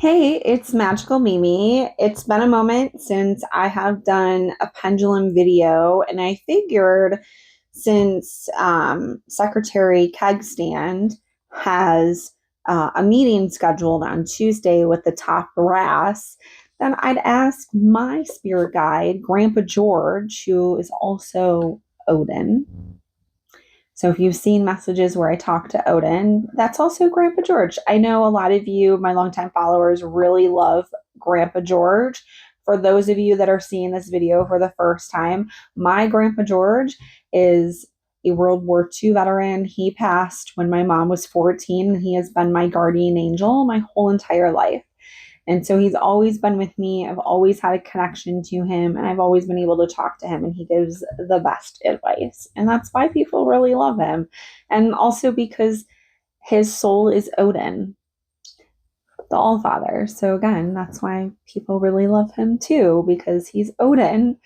Hey, it's Magical Mimi. It's been a moment since I have done a pendulum video, and I figured since Secretary Kegstand has a meeting scheduled on Tuesday with the top brass, then I'd ask my spirit guide, Grandpa George, who is also Odin. So if you've seen messages where I talk to Odin, that's also Grandpa George. I know a lot of you, my longtime followers, really love Grandpa George. For those of you that are seeing this video for the first time, my Grandpa George is a World War II veteran. He passed when my mom was 14, and he has been my guardian angel my whole entire life. And so he's always been with me. I've always had a connection to him, and I've always been able to talk to him, and he gives the best advice. And that's why people really love him. And also because his soul is Odin, the Allfather. So again, that's why people really love him too, because he's Odin.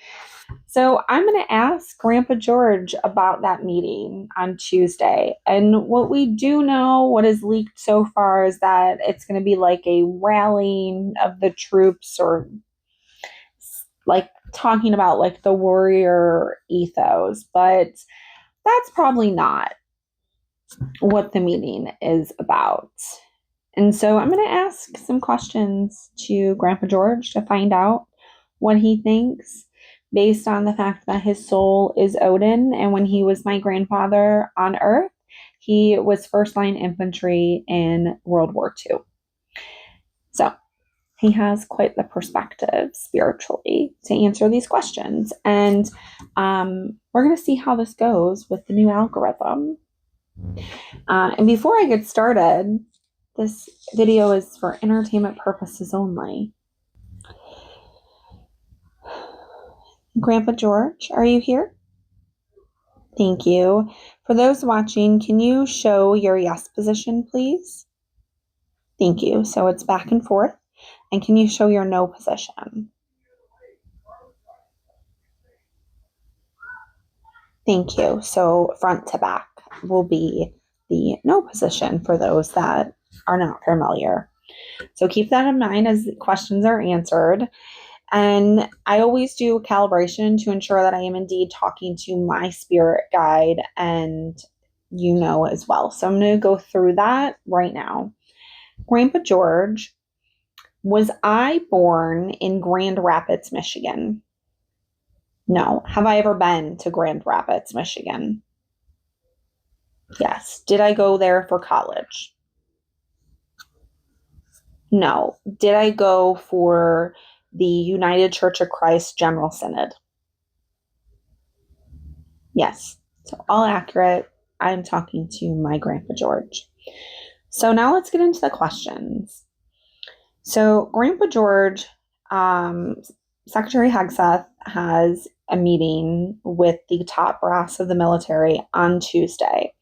So I'm going to ask Grandpa George about that meeting on Tuesday. And what we do know, what is leaked so far, is that it's going to be like a rallying of the troops, or like talking about like the warrior ethos. But that's probably not what the meeting is about. And so I'm going to ask some questions to Grandpa George to find out what he thinks based on the fact that his soul is Odin. And when he was my grandfather on Earth, he was first line infantry in World War II. So he has quite the perspective spiritually to answer these questions. And we're going to see how this goes with the new algorithm. And before I get started, this video is for entertainment purposes only. Grandpa George, are you here? Thank you. For those watching, can you show your yes position, please? Thank you. So it's back and forth. And can you show your no position? Thank you. So front to back will be the no position for those that are not familiar. So keep that in mind as the questions are answered. And I always do calibration to ensure that I am indeed talking to my spirit guide and as well. So I'm going to go through that right now. Grandpa George, was I born in Grand Rapids, Michigan? No. Have I ever been to Grand Rapids, Michigan? Yes. Did I go there for college? No. Did I go for the United Church of Christ General Synod? Yes. So all accurate. I'm talking to my Grandpa George. So now let's get into the questions. So Grandpa George, Secretary Hegseth has a meeting with the top brass of the military on Tuesday.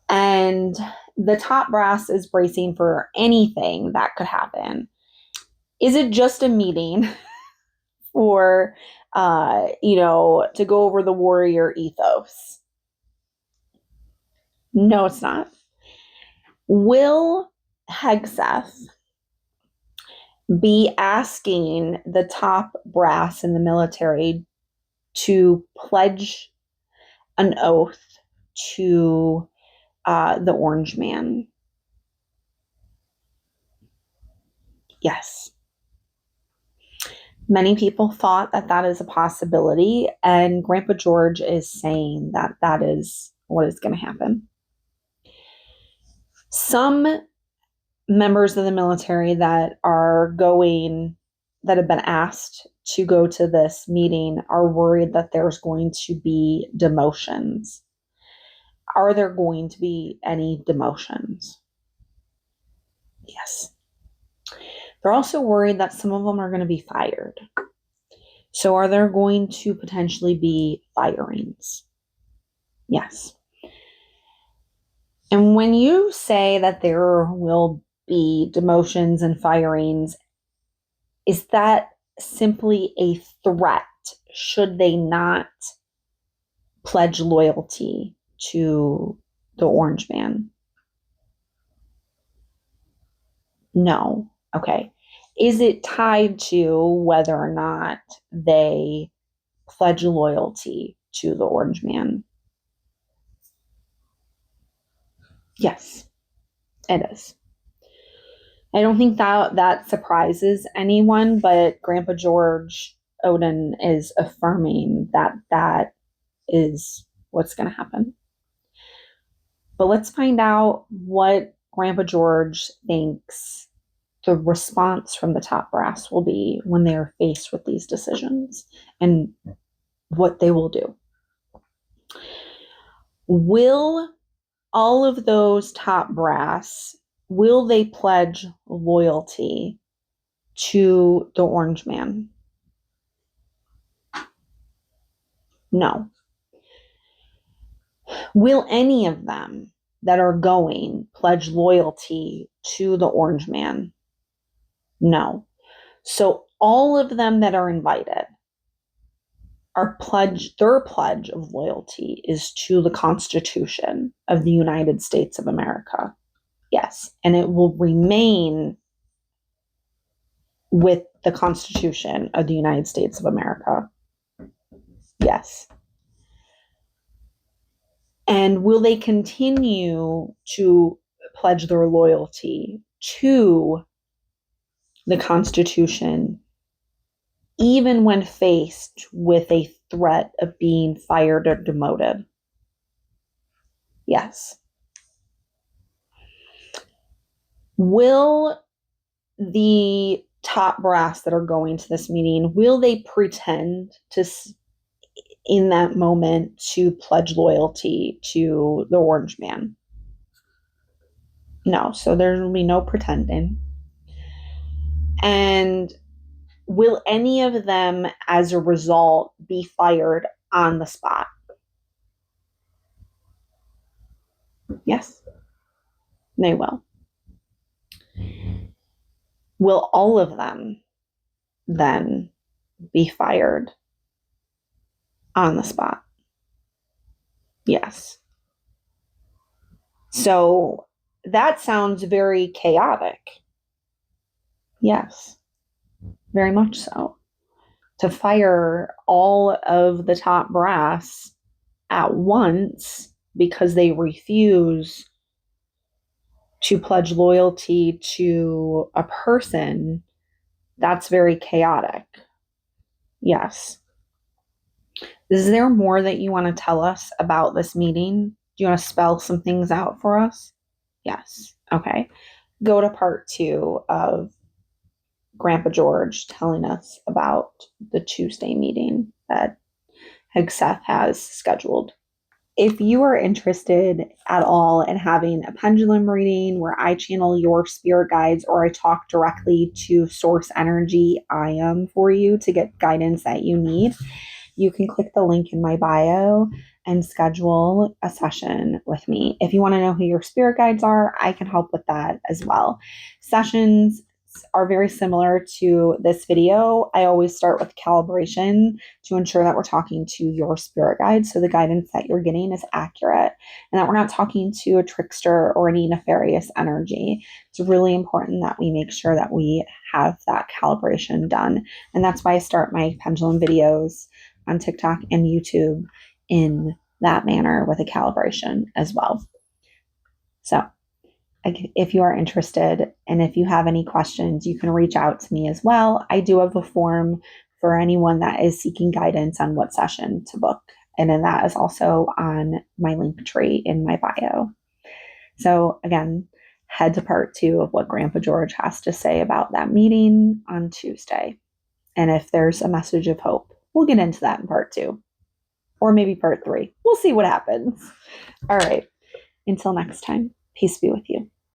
And the top brass is bracing for anything that could happen. Is it just a meeting for, to go over the warrior ethos? No, it's not. Will Hegseth be asking the top brass in the military to pledge an oath to the Orange Man? Yes. Many people thought that that is a possibility, and Grandpa George is saying that that is what is going to happen. Some members of the military that have been asked to go to this meeting are worried that there's going to be demotions. Are there going to be any demotions? Yes. They're also worried that some of them are going to be fired. So are there going to potentially be firings? Yes. And when you say that there will be demotions and firings, is that simply a threat should they not pledge loyalty to the Orange Man? No. Okay. Is it tied to whether or not they pledge loyalty to the Orange Man? Yes, it is. I don't think that surprises anyone, but Grandpa George Odin is affirming that is what's going to happen. But let's find out what Grandpa George thinks the response from the top brass will be when they are faced with these decisions and what they will do. Will all of those top brass, will they pledge loyalty to the Orange Man? No. Will any of them that are going pledge loyalty to the Orange Man? No. So all of them that are invited their pledge of loyalty is to the Constitution of the United States of America. Yes. And it will remain with the Constitution of the United States of America. Yes. And will they continue to pledge their loyalty to the Constitution, even when faced with a threat of being fired or demoted? Yes. Will the top brass that are going to this meeting, will they pretend to, in that moment, to pledge loyalty to the Orange Man? No. So there will be no pretending. And will any of them, as a result, be fired on the spot? Yes, they will. Will all of them then be fired on the spot? Yes. So that sounds very chaotic. Yes, very much so. To fire all of the top brass at once because they refuse to pledge loyalty to a person, that's very chaotic. Yes. Is there more that you want to tell us about this meeting? Do you want to spell some things out for us? Yes. Okay. Go to part 2 of Grandpa George telling us about the Tuesday meeting that Hegseth has scheduled. If you are interested at all in having a pendulum reading where I channel your spirit guides or I talk directly to source energy, I am for you to get guidance that you need, you can click the link in my bio and schedule a session with me. If you want to know who your spirit guides are, I can help with that as well. Sessions are very similar to this video. I always start with calibration to ensure that we're talking to your spirit guide, so the guidance that you're getting is accurate and that we're not talking to a trickster or any nefarious energy. It's really important that we make sure that we have that calibration done. And that's why I start my pendulum videos on TikTok and YouTube in that manner with a calibration as well. So if you are interested and if you have any questions, you can reach out to me as well. I do have a form for anyone that is seeking guidance on what session to book. And then that is also on my link tree in my bio. So again, head to part 2 of what Grandpa George has to say about that meeting on Tuesday. And if there's a message of hope, we'll get into that in part 2 or maybe part 3. We'll see what happens. All right. Until next time, peace be with you.